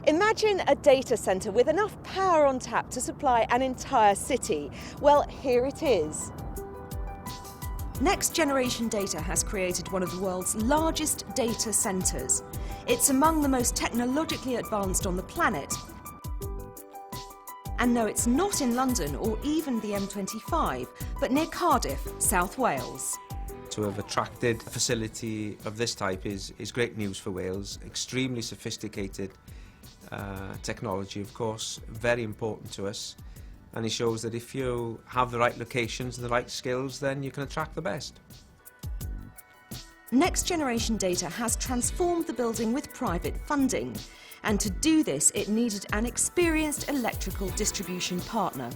Imagine a data centre with enough power on tap to supply an entire city. Well, here it is. Next Generation Data has created one of the world's largest data centres. It's among the most technologically advanced on the planet. And no, it's not in London or even the M25, but near Cardiff, South Wales. To have attracted a facility of this type is great news for Wales. Extremely sophisticated technology, of course, very important to us. And it shows that if you have the right locations and the right skills, then you can attract the best. Next Generation Data has transformed the building with private funding. And to do this, it needed an experienced electrical distribution partner.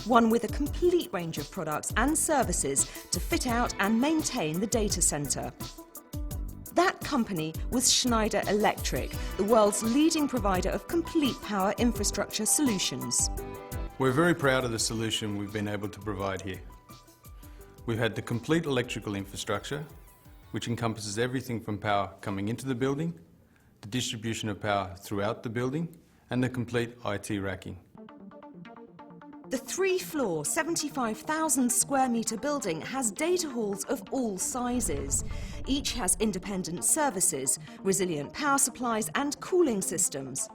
One with a complete range of products and services to fit out and maintain the data centre. That company was Schneider Electric, the world's leading provider of complete power infrastructure solutions. We're very proud of the solution we've been able to provide here. We've had the complete electrical infrastructure, which encompasses everything from power coming into the building, the distribution of power throughout the building, and the complete IT racking. The 3-floor, 75,000 square metre building has data halls of all sizes. Each has independent services, resilient power supplies and cooling systems.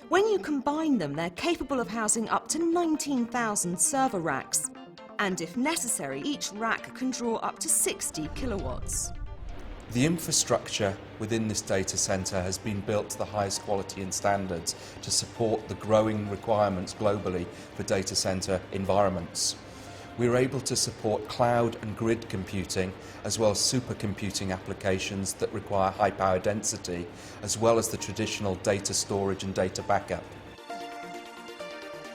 When you combine them, they're capable of housing up to 19,000 server racks. And if necessary, each rack can draw up to 60 kilowatts. The infrastructure within this data centre has been built to the highest quality and standards to support the growing requirements globally for data centre environments. We are able to support cloud and grid computing as well as supercomputing applications that require high power density, as well as the traditional data storage and data backup.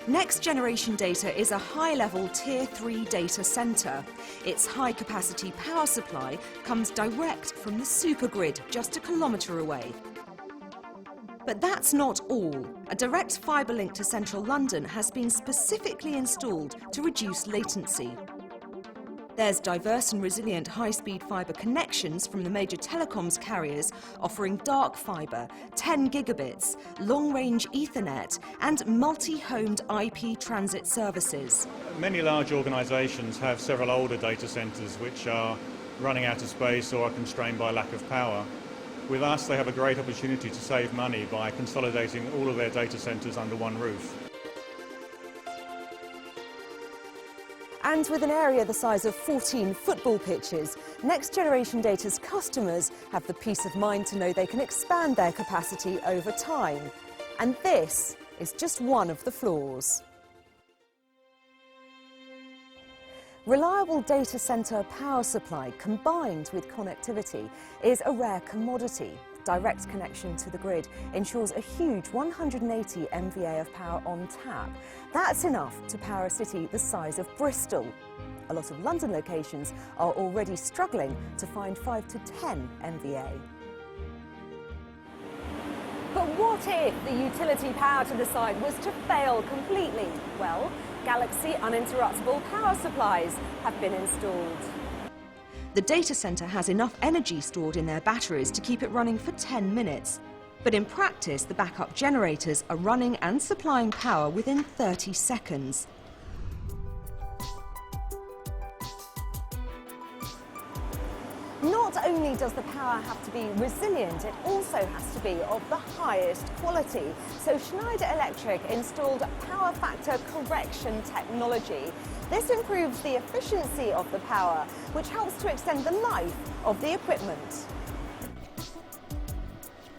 Next Generation Data is a high-level Tier 3 data centre. Its high-capacity power supply comes direct from the supergrid just a kilometre away. But that's not all. A direct fibre link to central London has been specifically installed to reduce latency. There's diverse and resilient high-speed fibre connections from the major telecoms carriers offering dark fibre, 10 gigabits, long-range Ethernet and multi-homed IP transit services. Many large organisations have several older data centres which are running out of space or are constrained by lack of power. With us, they have a great opportunity to save money by consolidating all of their data centres under one roof. And with an area the size of 14 football pitches, Next Generation Data's customers have the peace of mind to know they can expand their capacity over time. And this is just one of the floors. Reliable data centre power supply combined with connectivity is a rare commodity. Direct connection to the grid ensures a huge 180 MVA of power on tap. That's enough to power a city the size of Bristol. A lot of London locations are already struggling to find 5 to 10 MVA. But what if the utility power to the site was to fail completely? Well, Galaxy uninterruptible power supplies have been installed. The data centre has enough energy stored in their batteries to keep it running for 10 minutes. But in practice, the backup generators are running and supplying power within 30 seconds. Not only does the power have to be resilient, it also has to be of the highest quality. So Schneider Electric installed power factor correction technology. This improves the efficiency of the power, which helps to extend the life of the equipment.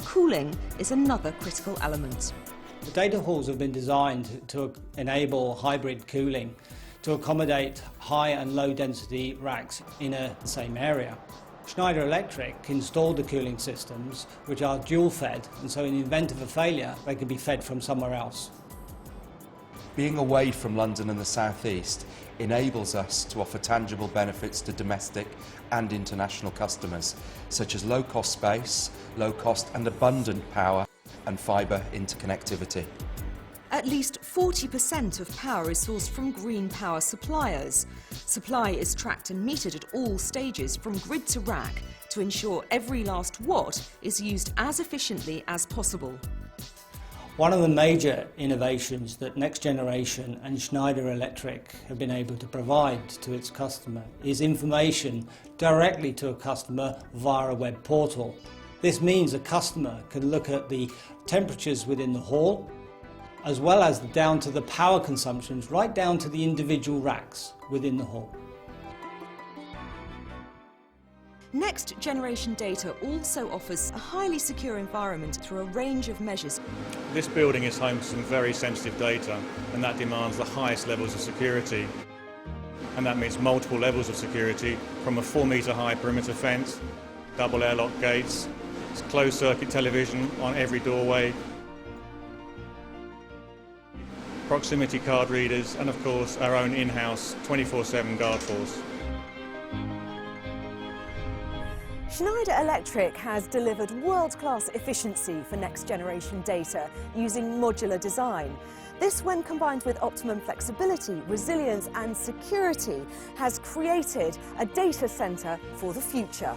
Cooling is another critical element. The data halls have been designed to enable hybrid cooling to accommodate high and low density racks in the same area. Schneider Electric installed the cooling systems, which are dual fed, and so in the event of a failure they can be fed from somewhere else. Being away from London and the South East enables us to offer tangible benefits to domestic and international customers, such as low-cost space, low-cost and abundant power and fibre interconnectivity. At least 40% of power is sourced from green power suppliers. Supply is tracked and metered at all stages from grid to rack to ensure every last watt is used as efficiently as possible. One of the major innovations that Next Generation and Schneider Electric have been able to provide to its customer is information directly to a customer via a web portal. This means a customer can look at the temperatures within the hall, as well as down to the power consumptions, right down to the individual racks within the hall. Next Generation Data also offers a highly secure environment through a range of measures. This building is home to some very sensitive data, and that demands the highest levels of security. And that means multiple levels of security, from a 4-metre high perimeter fence, double airlock gates, closed circuit television on every doorway, proximity card readers, and of course our own in-house 24/7 guard force. Schneider Electric has delivered world-class efficiency for Next Generation Data using modular design. This, when combined with optimum flexibility, resilience and security, has created a data centre for the future.